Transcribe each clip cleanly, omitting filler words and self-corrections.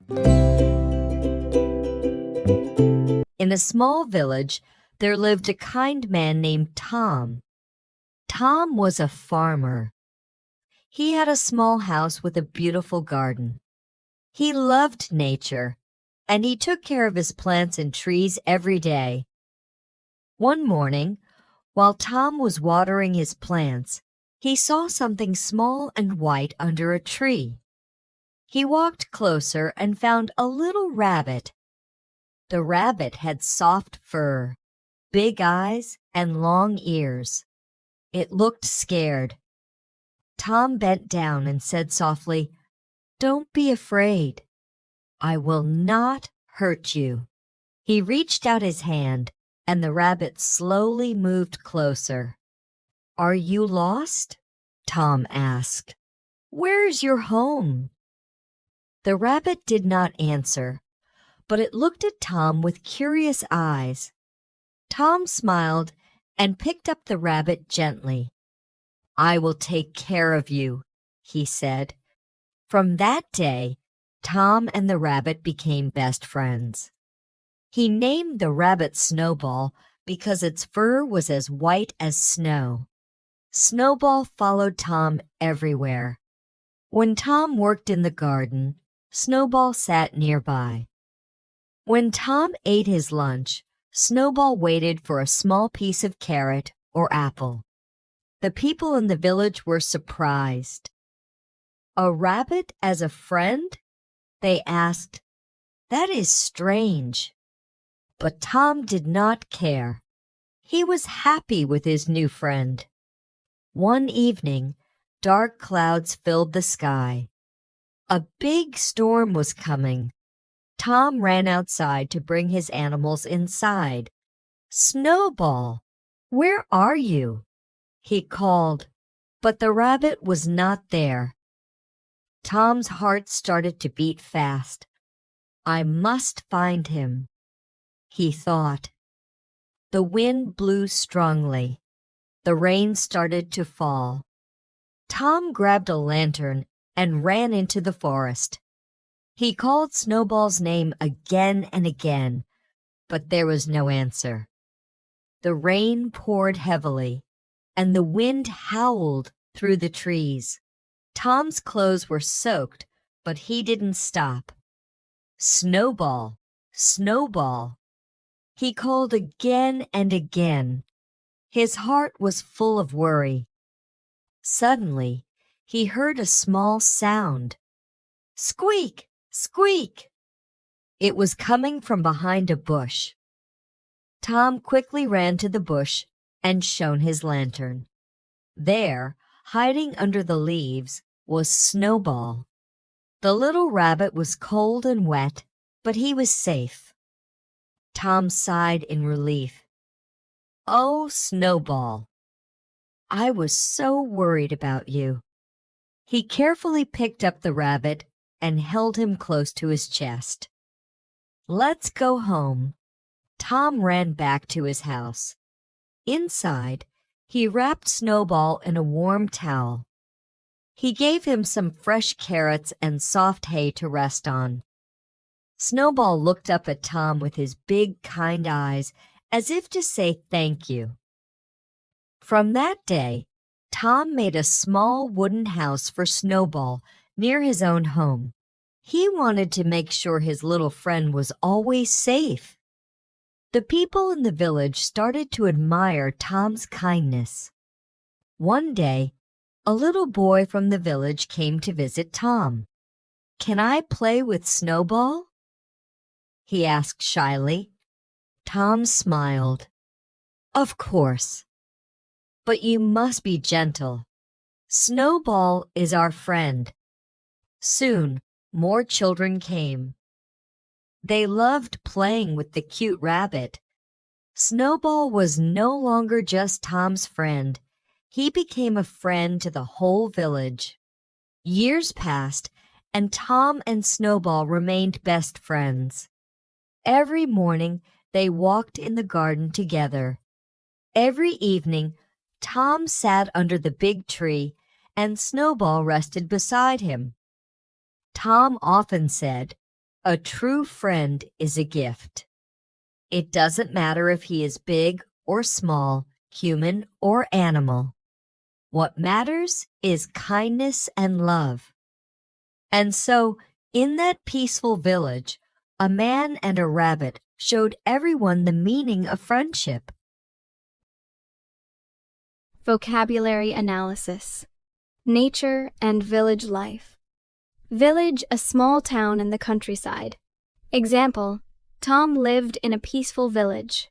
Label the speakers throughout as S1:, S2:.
S1: In a small village, there lived a kind man named Tom. Tom was a farmer. He had a small house with a beautiful garden. He loved nature, and he took care of his plants and trees every day. One morning, while Tom was watering his plants, he saw something small and white under a tree. He walked closer and found a little rabbit. The rabbit had soft fur, big eyes, and long ears. It looked scared. Tom bent down and said softly, "Don't be afraid. I will not hurt you." He reached out his hand, and the rabbit slowly moved closer. "Are you lost?" Tom asked. "Where's your home?" The rabbit did not answer, but it looked at Tom with curious eyes. Tom smiled and picked up the rabbit gently. "I will take care of you," he said. From that day, Tom and the rabbit became best friends. He named the rabbit Snowball because its fur was as white as snow. Snowball followed Tom everywhere. When Tom worked in the garden, Snowball sat nearby. When Tom ate his lunch, Snowball waited for a small piece of carrot or apple. The people in the village were surprised. "A rabbit as a friend?" they asked. "That is strange." But Tom did not care. He was happy with his new friend. One evening, dark clouds filled the sky. A big storm was coming. Tom ran outside to bring his animals inside. "Snowball, where are you?" he called, but the rabbit was not there. Tom's heart started to beat fast. "I must find him," he thought. The wind blew strongly. The rain started to fall. Tom grabbed a lantern and ran into the forest. He called Snowball's name again and again, but there was no answer. The rain poured heavily, and the wind howled through the trees. Tom's clothes were soaked, but he didn't stop. "Snowball, Snowball," he called again and again. His heart was full of worry. Suddenly, he heard a small sound. Squeak! Squeak! It was coming from behind a bush. Tom quickly ran to the bush and shone his lantern. There, hiding under the leaves, was Snowball. The little rabbit was cold and wet, but he was safe. Tom sighed in relief. "Oh, Snowball, I was so worried about you." He carefully picked up the rabbit and held him close to his chest. "Let's go home." Tom ran back to his house. Inside, he wrapped Snowball in a warm towel. He gave him some fresh carrots and soft hay to rest on. Snowball looked up at Tom with his big, kind eyes, as if to say thank you. From that day, Tom made a small wooden house for Snowball near his own home. He wanted to make sure his little friend was always safe. The people in the village started to admire Tom's kindness. One day, a little boy from the village came to visit Tom. "Can I play with Snowball?" he asked shyly. Tom smiled. "Of course. But you must be gentle. Snowball is our friend." Soon, more children came. They loved playing with the cute rabbit. Snowball was no longer just Tom's friend. He became a friend to the whole village. Years passed, and Tom and Snowball remained best friends. Every morning, they walked in the garden together. Every evening, Tom sat under the big tree, and Snowball rested beside him. Tom often said, A true friend is a gift. It doesn't matter if he is big or small, human or animal. What matters is kindness and love. And so, in that peaceful village, a man and a rabbit showed everyone the meaning of friendship.
S2: Vocabulary analysis. Nature and village life. Village, a small town in the countryside. Example, Tom lived in a peaceful village.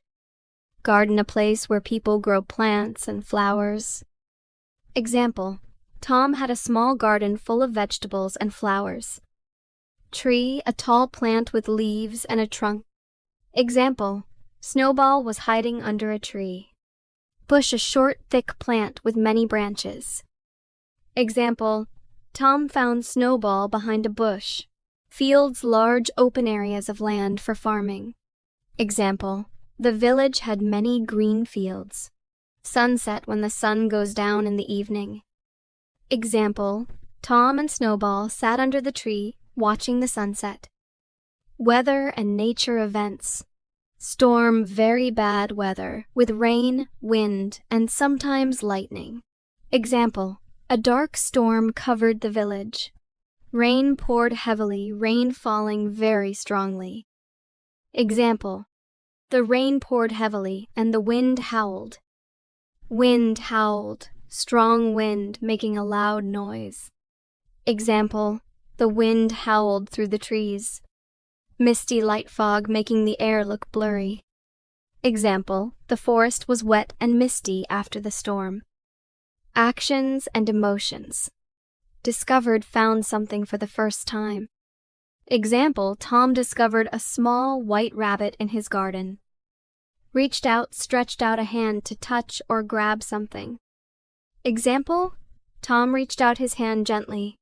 S2: Garden, a place where people grow plants and flowers. Example, Tom had a small garden full of vegetables and flowers. Tree, a tall plant with leaves and a trunk. Example, Snowball was hiding under a tree. Bush, a short, thick plant with many branches. Example, Tom found Snowball behind a bush. Fields, large open areas of land for farming. Example, the village had many green fields. Sunset, when the sun goes down in the evening. Example, Tom and Snowball sat under the tree watching the sunset. Weather and nature events. Storm, very bad weather, with rain, wind, and sometimes lightning. Example, a dark storm covered the village. Rain poured heavily, rain falling very strongly. Example, the rain poured heavily and the wind howled. Wind howled, strong wind making a loud noise. Example, the wind howled through the trees. Misty light fog making the air look blurry. Example, the forest was wet and misty after the storm. Actions and emotions. Discovered, found something for the first time. Example, Tom discovered a small white rabbit in his garden. Reached out, stretched out a hand to touch or grab something. Example, Tom reached out his hand gently.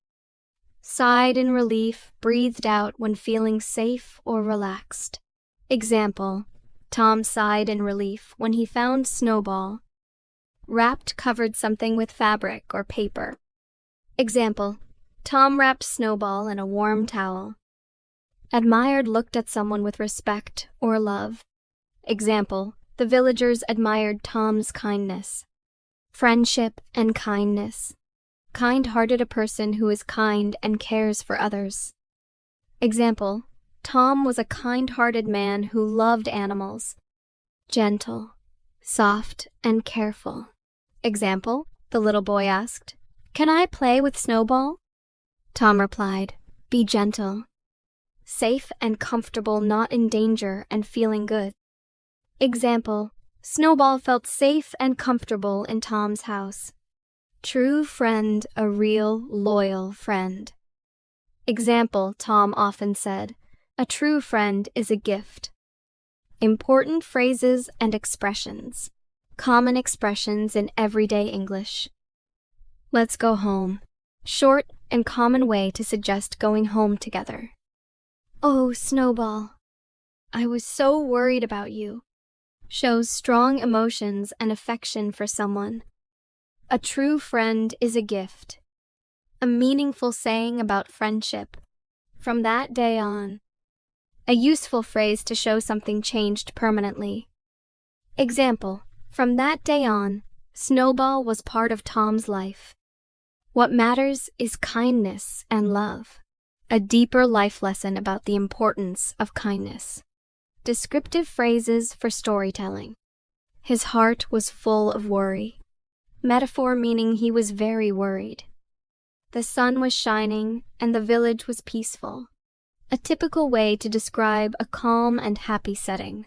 S2: Sighed in relief, breathed out when feeling safe or relaxed. Example, Tom sighed in relief when he found Snowball. Wrapped, covered something with fabric or paper. Example, Tom wrapped Snowball in a warm towel. Admired, looked at someone with respect or love. Example, the villagers admired Tom's kindness. Friendship and kindness. Kind-hearted, a person who is kind and cares for others. Example, Tom was a kind-hearted man who loved animals. Gentle, soft, and careful. Example, the little boy asked, "Can I play with Snowball?" Tom replied, "Be gentle." Safe and comfortable, not in danger, and feeling good. Example, Snowball felt safe and comfortable in Tom's house. True friend, a real, loyal friend. Example, Tom often said, "A true friend is a gift." Important phrases and expressions. Common expressions in everyday English. Let's go home. Short and common way to suggest going home together. Oh, Snowball, I was so worried about you. Shows strong emotions and affection for someone. A true friend is a gift. A meaningful saying about friendship. From that day on. A useful phrase to show something changed permanently. Example, from that day on, Snowball was part of Tom's life. What matters is kindness and love. A deeper life lesson about the importance of kindness. Descriptive phrases for storytelling. His heart was full of worry. Metaphor meaning he was very worried. The sun was shining and the village was peaceful. A typical way to describe a calm and happy setting.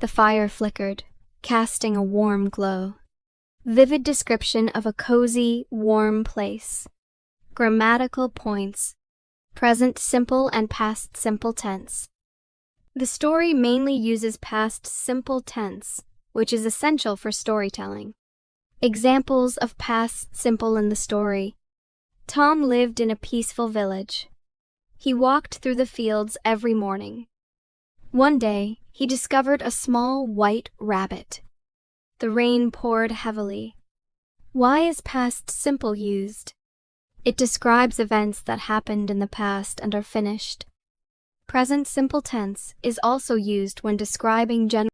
S2: The fire flickered, casting a warm glow. Vivid description of a cozy, warm place. Grammatical points. Present simple and past simple tense. The story mainly uses past simple tense, which is essential for storytelling. Examples of past simple in the story. Tom lived in a peaceful village. He walked through the fields every morning. One day, he discovered a small white rabbit. The rain poured heavily. Why is past simple used? It describes events that happened in the past and are finished. Present simple tense is also used when describing general